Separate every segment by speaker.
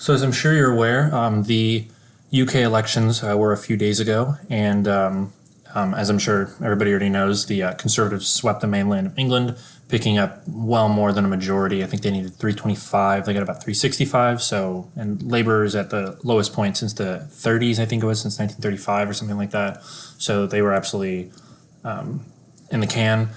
Speaker 1: So, as I'm sure you're aware, the UK elections were a few days ago, and as I'm sure everybody already knows, the Conservatives swept the mainland of England, picking up well more than a majority. I think they needed 325. They got about 365. So, and Labour is at the lowest point since the 30s, I think it was, since 1935 or something like that. So they were absolutely in the can.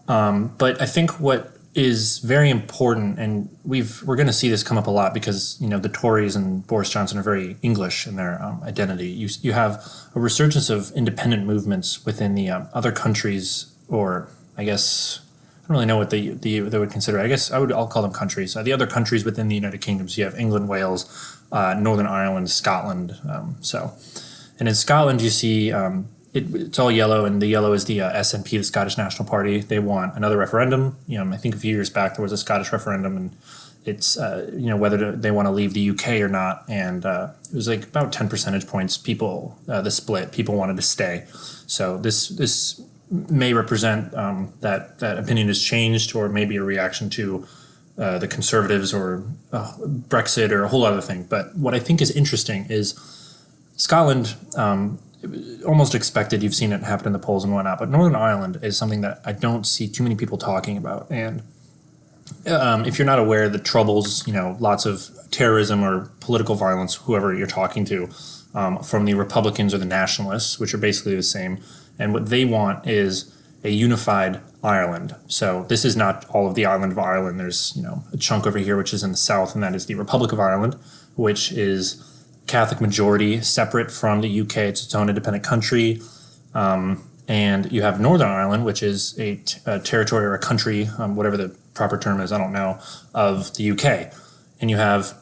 Speaker 1: But I think what is very important, and we're going to see this come up a lot because the Tories and Boris Johnson are very English in their identity. You have a resurgence of independent movements within the other countries, or I guess I don't really know what they would consider. I guess I'll call them countries. The other countries within the United Kingdom. So you have England, Wales, Northern Ireland, Scotland. And in Scotland you see. It's all yellow, and the yellow is the SNP, the Scottish National Party. They want another referendum. I think a few years back there was a Scottish referendum, and it's whether they want to leave the UK or not. And it was like about 10 percentage points. The split. People wanted to stay. So this may represent that opinion has changed, or maybe a reaction to the Conservatives or Brexit or a whole other thing. But what I think is interesting is Scotland. Almost expected. You've seen it happen in the polls and whatnot, but Northern Ireland is something that I don't see too many people talking about. And if you're not aware, the Troubles, lots of terrorism or political violence, whoever you're talking to, from the Republicans or the nationalists, which are basically the same. And what they want is a unified Ireland. So this is not all of the island of Ireland. There's a chunk over here which is in the south, and that is the Republic of Ireland, which is Catholic majority, separate from the UK. It's its own independent country. And you have Northern Ireland, which is a territory or a country, whatever the proper term is, I don't know, of the UK. And you have,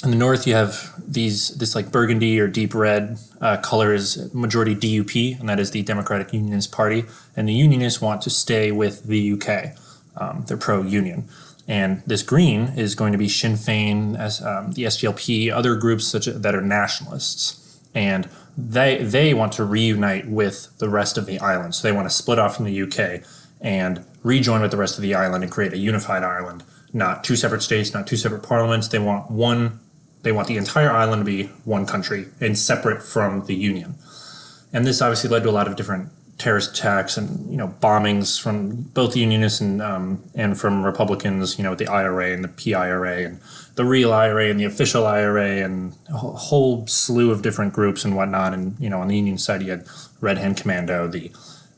Speaker 1: in the north, you have this like burgundy or deep red color is majority DUP, and that is the Democratic Unionist Party. And the Unionists want to stay with the UK. They're pro-union. And this green is going to be Sinn Féin, the Sdlp, other groups that are nationalists. And they want to reunite with the rest of the island. So they want to split off from the UK and rejoin with the rest of the island and create a unified Ireland. Not two separate states, not two separate parliaments. They want the entire island to be one country and separate from the Union. And this obviously led to a lot of different terrorist attacks and bombings from both the Unionists and from Republicans, with the IRA and the PIRA and the real IRA and the official IRA and a whole slew of different groups and whatnot. And on the Union side, you had Red Hand Commando, the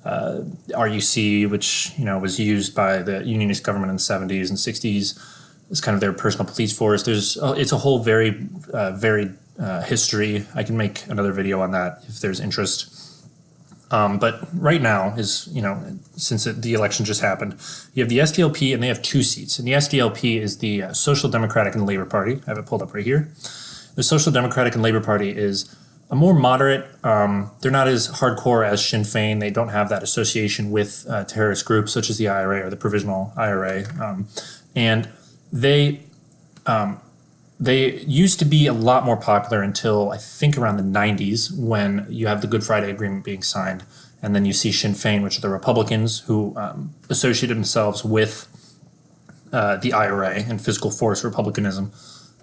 Speaker 1: RUC, which was used by the Unionist government in the 70s and 60s. It's kind of their personal police force. It's a whole very varied history. I can make another video on that if there's interest. But right now is, since the election just happened, you have the Sdlp, and they have two seats. And the Sdlp is the Social Democratic and Labour Party. I have it pulled up right here. The Social Democratic and Labour Party is a more moderate. They're not as hardcore as Sinn Féin. They don't have that association with terrorist groups such as the IRA or the Provisional IRA. And they used to be a lot more popular until I think around the 90s, when you have the Good Friday Agreement being signed. And then you see Sinn Féin, which are the Republicans who associated themselves with the IRA and physical force republicanism.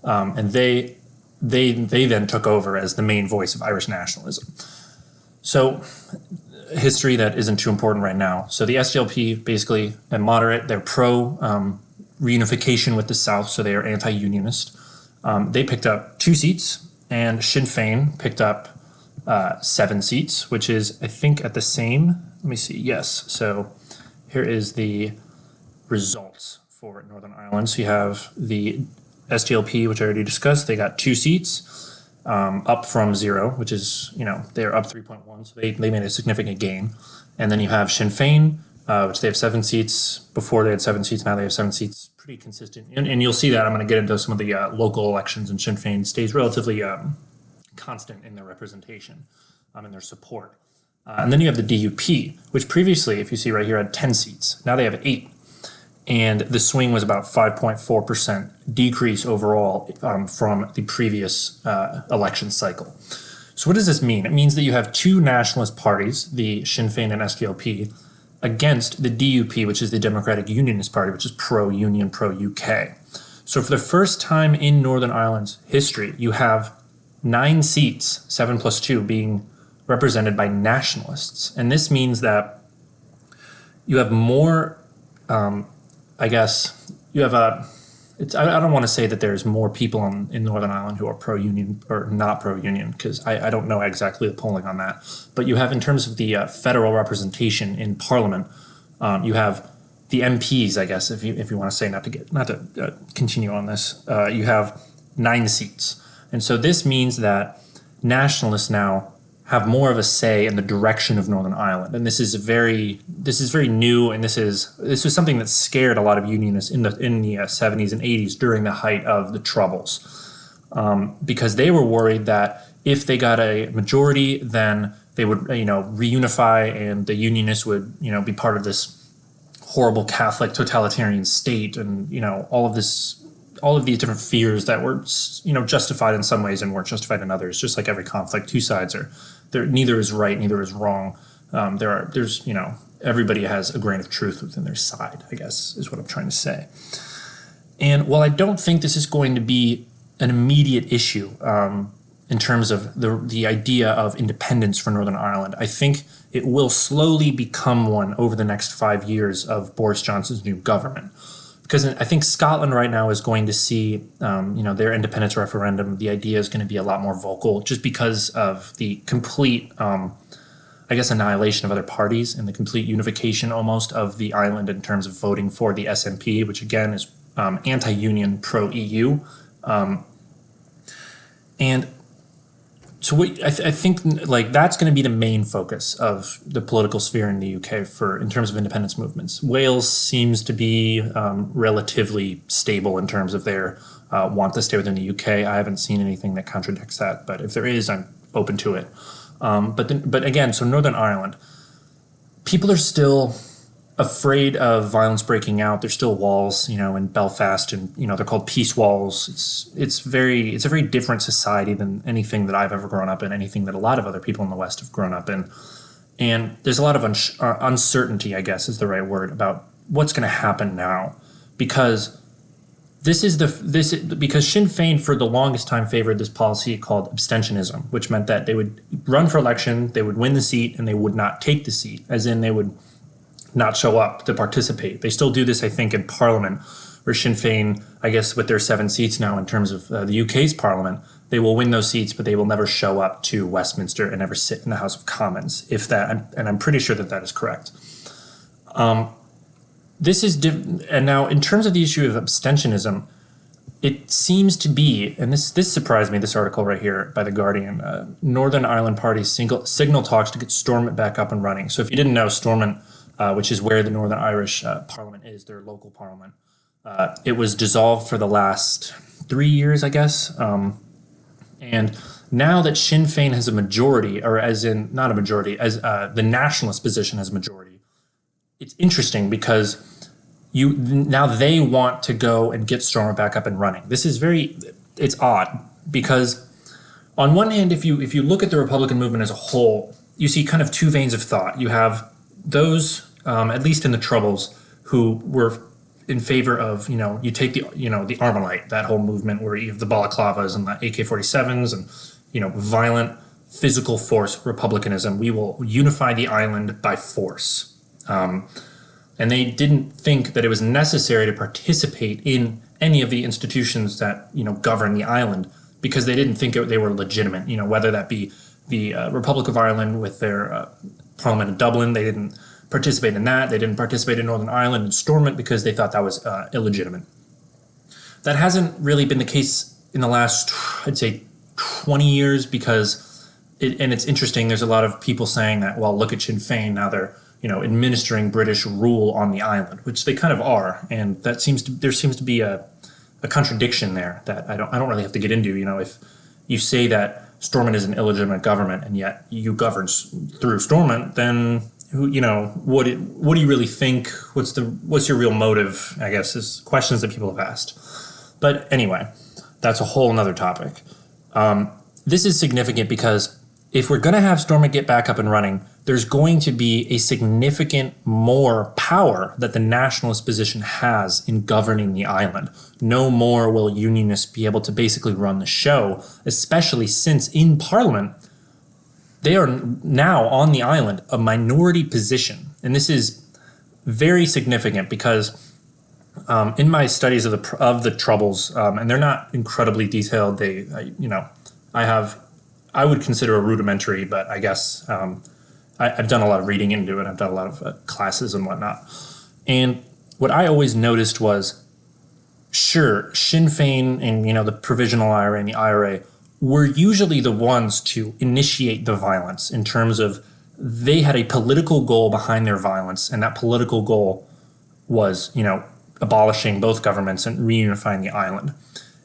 Speaker 1: And they then took over as the main voice of Irish nationalism. So history that isn't too important right now. So the Sdlp, basically, are moderate. They're pro reunification with the South, so they are anti-unionist. They picked up 2 seats, and Sinn Féin picked up 7 seats, which is, I think, at the same. Let me see. Yes. So here is the results for Northern Ireland. So you have the Sdlp, which I already discussed. They got 2 seats, up from 0, which is, they're up 3.1. So they made a significant gain. And then you have Sinn Féin, which they have 7 seats. Before they had 7 seats, now they have 7 seats. Pretty consistent. And you'll see that. I'm going to get into some of the local elections, and Sinn Féin stays relatively constant in their representation and their support. And then you have the DUP, which previously, if you see right here, had 10 seats. Now they have 8. And the swing was about 5.4% decrease overall from the previous election cycle. So what does this mean? It means that you have 2 nationalist parties, the Sinn Féin and Sdlp, against the DUP, which is the Democratic Unionist Party, which is pro-union, pro-UK. So for the first time in Northern Ireland's history, you have 9 seats, 7 plus 2, being represented by nationalists. And this means that you have more, I guess, you have a, I don't want to say that there's more people in Northern Ireland who are pro-union or not pro-union, because I don't know exactly the polling on that. But you have, in terms of the federal representation in Parliament, you have the MPs, I guess, if you want to say, not to continue on this, you have 9 seats. And so this means that nationalists now have more of a say in the direction of Northern Ireland. And this is very new, and this was something that scared a lot of unionists in the 70s and 80s during the height of the Troubles, because they were worried that if they got a majority, then they would reunify, and the unionists would be part of this horrible Catholic totalitarian state, and all of these different fears that were justified in some ways and weren't justified in others. Just like every conflict, two sides are there. Neither is right, neither is wrong. There's everybody has a grain of truth within their side, I guess, is what I'm trying to say. And while I don't think this is going to be an immediate issue in terms of the idea of independence for Northern Ireland, I think it will slowly become one over the next 5 years of Boris Johnson's new government. Because I think Scotland right now is going to see, their independence referendum. The idea is going to be a lot more vocal, just because of the complete, annihilation of other parties and the complete unification almost of the island in terms of voting for the SNP, which again is anti-union, pro-EU, and so I think that's going to be the main focus of the political sphere in the UK in terms of independence movements. Wales seems to be relatively stable in terms of their want to stay within the UK. I haven't seen anything that contradicts that, but if there is, I'm open to it. But again, so Northern Ireland, people are still afraid of violence breaking out. There's still walls, in Belfast, and they're called peace walls. It's a very different society than anything that I've ever grown up in, anything that a lot of other people in the West have grown up in. And there's a lot of uncertainty, I guess is the right word, about what's going to happen now, because because Sinn Féin for the longest time favored this policy called abstentionism, which meant that they would run for election, they would win the seat, and they would not take the seat, as in they would not show up to participate. They still do this, I think, in Parliament, where Sinn Féin, I guess with their 7 seats now in terms of the UK's Parliament, they will win those seats, but they will never show up to Westminster and never sit in the House of Commons, and I'm pretty sure that is correct. This is and now in terms of the issue of abstentionism, it seems to be, and this surprised me, this article right here by The Guardian, Northern Ireland Party signal talks to get Stormont back up and running. So if you didn't know, Stormont, which is where the Northern Irish Parliament is, their local parliament, it was dissolved for the last 3 years, I guess. And now that Sinn Féin has a majority, or as in, not a majority, as the nationalist position has a majority, it's interesting because now they want to go and get Stormont back up and running. It's odd, because on one hand, if you look at the Republican movement as a whole, you see kind of 2 veins of thought. You have those, at least in the Troubles, who were in favor of, you take the Armalite, that whole movement where you have the balaclavas and the AK-47s and, violent physical force republicanism. We will unify the island by force. And they didn't think that it was necessary to participate in any of the institutions that, govern the island, because they didn't think they were legitimate, whether that be the Republic of Ireland with their Parliament in Dublin. They didn't participate in that. They didn't participate in Northern Ireland and Stormont because they thought that was illegitimate. That hasn't really been the case in the last, I'd say, 20 years, because it's interesting. There's a lot of people saying that, well, look at Sinn Féin, now they're administering British rule on the island, which they kind of are, and there seems to be a contradiction there that I don't really have to get into. If you say that Stormont is an illegitimate government and yet you govern through Stormont, then what do you really think? What's your real motive? I guess is questions that people have asked. But anyway, that's a whole nother topic. This is significant because if we're going to have Stormont get back up and running, there's going to be a significant more power that the nationalist position has in governing the island. No more will unionists be able to basically run the show, especially since in Parliament, they are now on the island a minority position. And this is very significant because in my studies of the Troubles, and they're not incredibly detailed, I would consider a rudimentary, but I guess I've done a lot of reading into it. I've done a lot of classes and whatnot. And what I always noticed was, sure, Sinn Féin and the Provisional IRA and the IRA were usually the ones to initiate the violence in terms of they had a political goal behind their violence, and that political goal was, abolishing both governments and reunifying the island.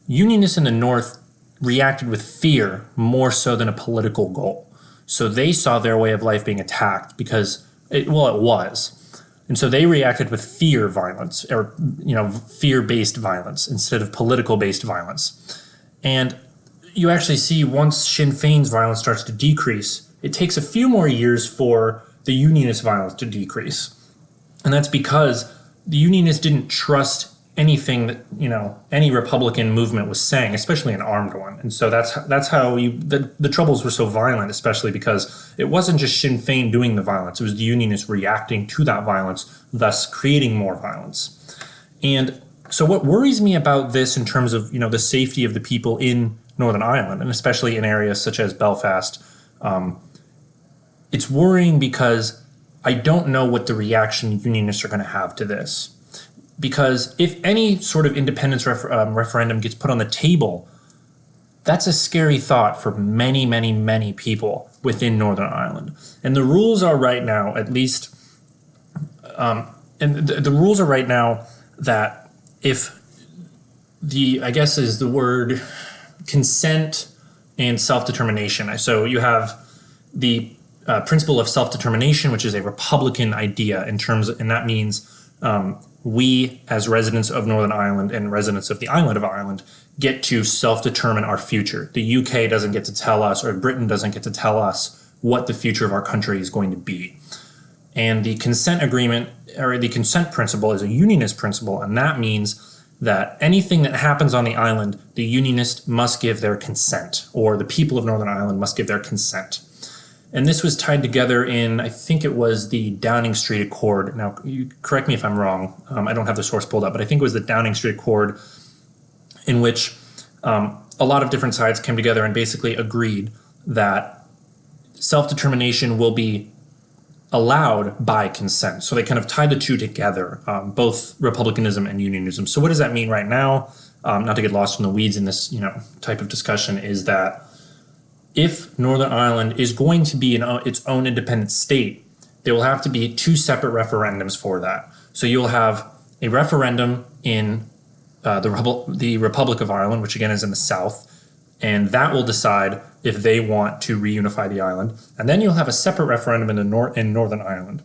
Speaker 1: Unionists in the North reacted with fear more so than a political goal. So they saw their way of life being attacked because, it was. And so they reacted with fear violence, or, fear-based violence instead of political-based violence. And you actually see once Sinn Féin's violence starts to decrease, it takes a few more years for the unionist violence to decrease. And that's because the unionists didn't trust anything that any Republican movement was saying, especially an armed one. And so that's how the Troubles were so violent, especially because it wasn't just Sinn Féin doing the violence; it was the unionists reacting to that violence, thus creating more violence. And so, what worries me about this, in terms of the safety of the people in Northern Ireland, and especially in areas such as Belfast, it's worrying because I don't know what the reaction unionists are going to have to this. Because if any sort of independence referendum gets put on the table, that's a scary thought for many, many, many people within Northern Ireland. And the rules are right now, at least, the rules are right now that if I guess is the word, consent and self-determination. So you have the principle of self-determination, which is a Republican idea and that means we, as residents of Northern Ireland and residents of the island of Ireland, get to self-determine our future. The UK doesn't get to tell us, or Britain doesn't get to tell us what the future of our country is going to be. And the consent agreement, or the consent principle, is a unionist principle, and that means that anything that happens on the island, the unionists must give their consent, or the people of Northern Ireland must give their consent. And this was tied together in, I think it was the Downing Street Accord. Now, you correct me if I'm wrong. I don't have the source pulled up, but I think it was the Downing Street Accord, in which a lot of different sides came together and basically agreed that self-determination will be allowed by consent. So they kind of tied the two together, both republicanism and unionism. So what does that mean right now? Not to get lost in the weeds in this type of discussion, is that if Northern Ireland is going to be its own independent state, there will have to be two separate referendums for that. So you'll have a referendum in the Republic of Ireland, which again is in the south, and that will decide if they want to reunify the island. And then you'll have a separate referendum in Northern Ireland.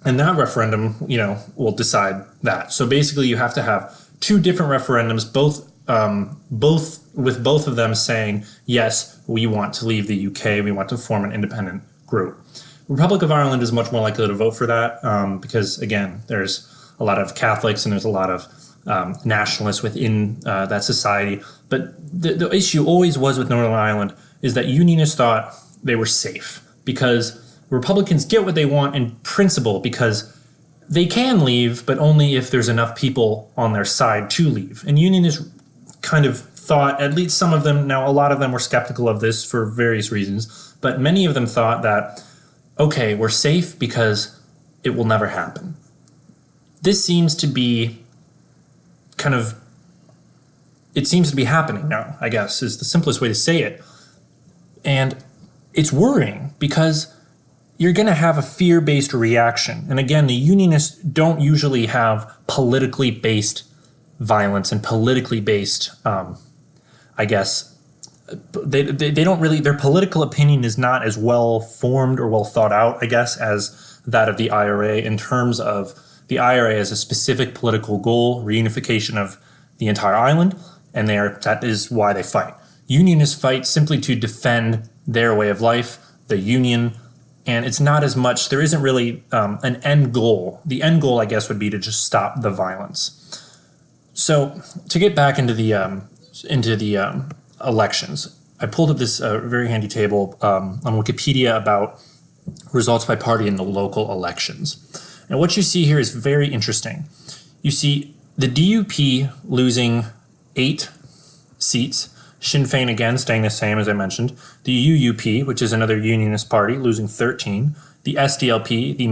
Speaker 1: And that referendum, will decide that. So basically you have to have two different referendums, both with both of them saying, yes, we want to leave the UK, we want to form an independent group. Republic of Ireland is much more likely to vote for that because, again, there's a lot of Catholics and there's a lot of nationalists within that society. But the issue always was with Northern Ireland is that unionists thought they were safe because Republicans get what they want in principle because they can leave, but only if there's enough people on their side to leave. And unionists kind of thought, at least some of them, now a lot of them were skeptical of this for various reasons, but many of them thought that, okay, we're safe because it will never happen. This seems to be it seems to be happening now, I guess, is the simplest way to say it. And it's worrying because you're going to have a fear-based reaction. And again, the unionists don't usually have politically based violence and politically based, they don't really, their political opinion is not as well formed or well thought out, I guess, as that of the IRA, in terms of the IRA as a specific political goal, reunification of the entire island, and that is why they fight. Unionists fight simply to defend their way of life, the union, And it's not as much, there isn't really an end goal. The end goal, I guess, would be to just stop the violence. So to get back into the elections, I pulled up this very handy table on Wikipedia about results by party in the local elections. And what you see here is very interesting. You see the DUP losing 8 seats, Sinn Féin again staying the same as I mentioned, the UUP, which is another unionist party, losing 13, the Sdlp, the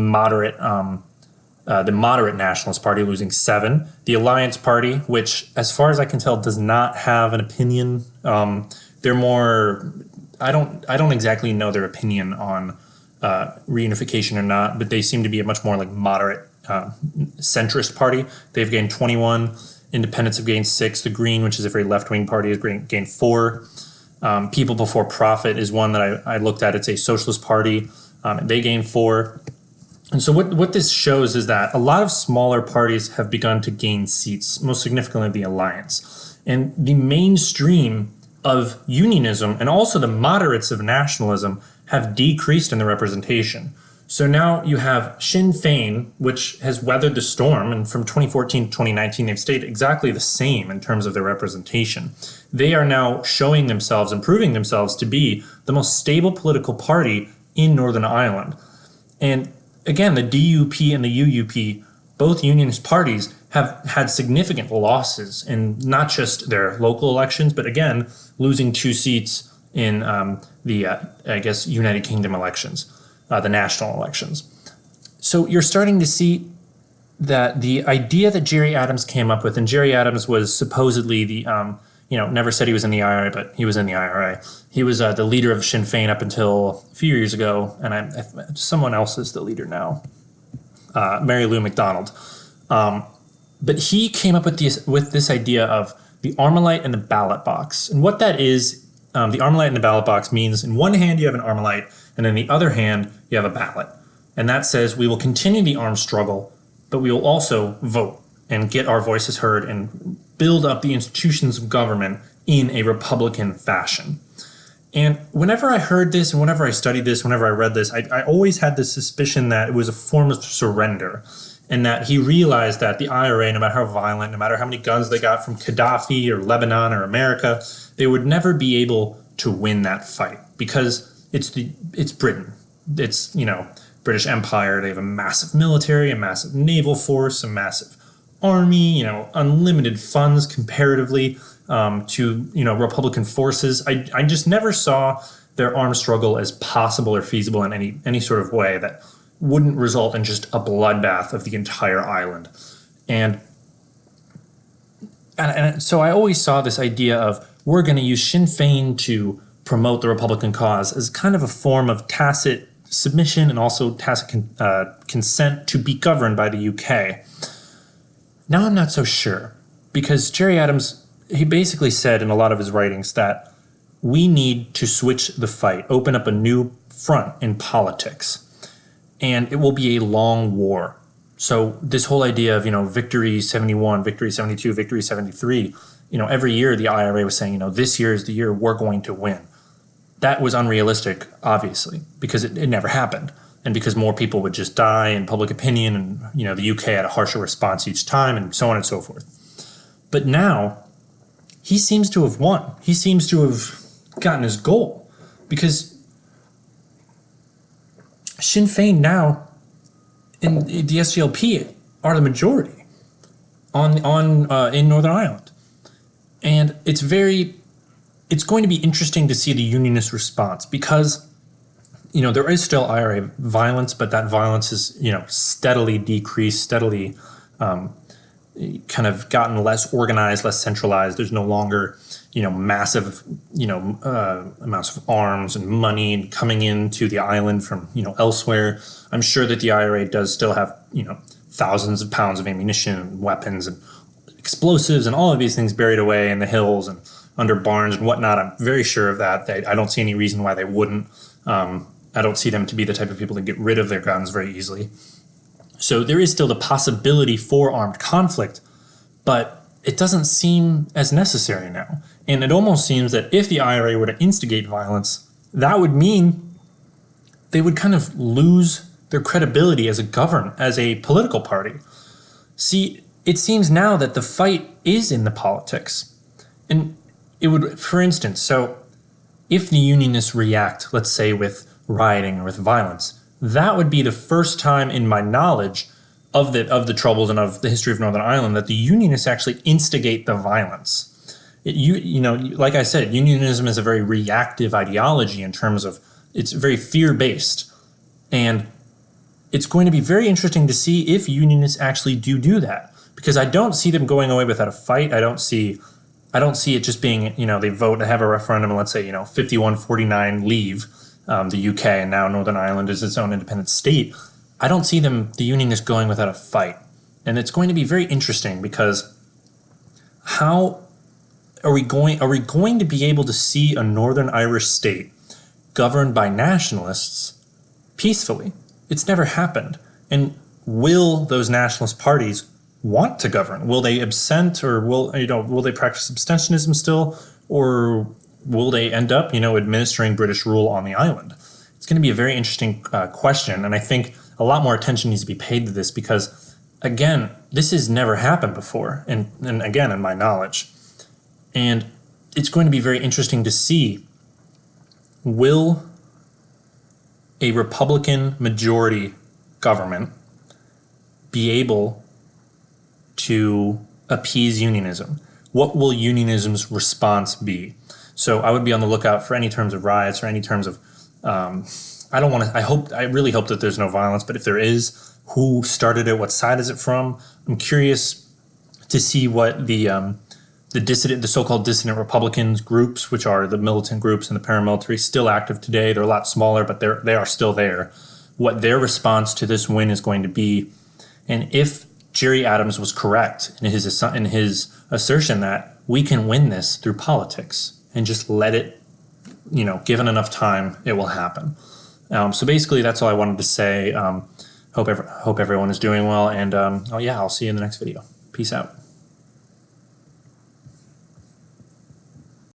Speaker 1: moderate nationalist party, losing 7, the Alliance Party, which as far as I can tell does not have an opinion. They're more, I don't exactly know their opinion on reunification or not, but they seem to be a much more like moderate centrist party. They've gained 21. Independents have gained 6. The Green, which is a very left-wing party, has gained 4. People Before Profit is one that I looked at. It's a socialist party. They gained 4. And so what this shows is that a lot of smaller parties have begun to gain seats, most significantly the Alliance. And the mainstream of unionism and also the moderates of nationalism have decreased in the representation. So now you have Sinn Féin, which has weathered the storm, and from 2014 to 2019, they've stayed exactly the same in terms of their representation. They are now showing themselves and proving themselves to be the most stable political party in Northern Ireland. And again, the DUP and the UUP, both unionist parties, have had significant losses in not just their local elections, but again, losing 2 seats in the United Kingdom elections. The national elections. So you're starting to see that the idea that Gerry Adams came up with, and Gerry Adams was supposedly the, never said he was in the IRA, but he was in the IRA. He was the leader of Sinn Féin up until a few years ago, and someone else is the leader now, Mary Lou McDonald. But he came up with this idea of the Armalite and the ballot box. And what that is, the Armalite and the ballot box means in one hand you have an Armalite, and in the other hand, you have a ballot. And that says we will continue the armed struggle, but we will also vote and get our voices heard and build up the institutions of government in a Republican fashion. And whenever I heard this, and whenever I studied this, whenever I read this, I always had this suspicion that it was a form of surrender, and that he realized that the IRA, no matter how violent, no matter how many guns they got from Gaddafi or Lebanon or America, they would never be able to win that fight because it's Britain. It's, British Empire. They have a massive military, a massive naval force, a massive army, unlimited funds comparatively to, Republican forces. I just never saw their armed struggle as possible or feasible in any sort of way that wouldn't result in just a bloodbath of the entire island. And so I always saw this idea of we're going to use Sinn Féin to promote the Republican cause as kind of a form of tacit submission and also tacit consent to be governed by the UK. Now I'm not so sure, because Gerry Adams, he basically said in a lot of his writings that we need to switch the fight, open up a new front in politics, and it will be a long war. So this whole idea of, victory 71, victory 72, victory 73, every year the IRA was saying, this year is the year we're going to win. That was unrealistic, obviously, because it never happened. And because more people would just die in public opinion, and the UK had a harsher response each time, and so on and so forth. But now, he seems to have won. He seems to have gotten his goal, because Sinn Féin now in the Sdlp are the majority in Northern Ireland. And it's going to be interesting to see the unionist response, because there is still IRA violence, but that violence is steadily decreased, steadily kind of gotten less organized, less centralized. There's no longer massive amounts of arms and money coming into the island from elsewhere. I'm sure that the IRA does still have thousands of pounds of ammunition and weapons and explosives and all of these things buried away in the hills and under barns and whatnot. I'm very sure of that. I don't see any reason why they wouldn't. I don't see them to be the type of people that get rid of their guns very easily. So there is still the possibility for armed conflict, but it doesn't seem as necessary now. And it almost seems that if the IRA were to instigate violence, that would mean they would kind of lose their credibility as a political party. See, it seems now that the fight is in the politics. And it would, for instance, so if the Unionists react, let's say with rioting or with violence, that would be the first time in my knowledge of the Troubles and of the history of Northern Ireland that the Unionists actually instigate the violence. Like I said, unionism is a very reactive ideology in terms of it's very fear-based. And it's going to be very interesting to see if unionists actually do that, because I don't see them going away without a fight. I don't see it just being, they vote to have a referendum and let's say, 51-49 leave the UK and now Northern Ireland is its own independent state. I don't see the unionists going without a fight. And it's going to be very interesting because how are we going to be able to see a Northern Irish state governed by nationalists peacefully? It's never happened. And will those nationalist parties want to govern? Will they absent, or will they practice abstentionism still, or will they end up, administering British rule on the island? It's going to be a very interesting question, and I think a lot more attention needs to be paid to this because, again, this has never happened before, and again, in my knowledge. And it's going to be very interesting to see, will a Republican majority government be able to appease unionism? What will unionism's response be? So I would be on the lookout for any terms of riots or any terms of, I really hope that there's no violence, but if there is, who started it, what side is it from? I'm curious to see what the so-called dissident Republicans groups, which are the militant groups and the paramilitary, still active today. They're a lot smaller, but they are still there. What their response to this win is going to be, and if Gerry Adams was correct in his assertion that we can win this through politics and just let it, given enough time, it will happen. So basically, that's all I wanted to say. Hope everyone is doing well, and I'll see you in the next video. Peace out.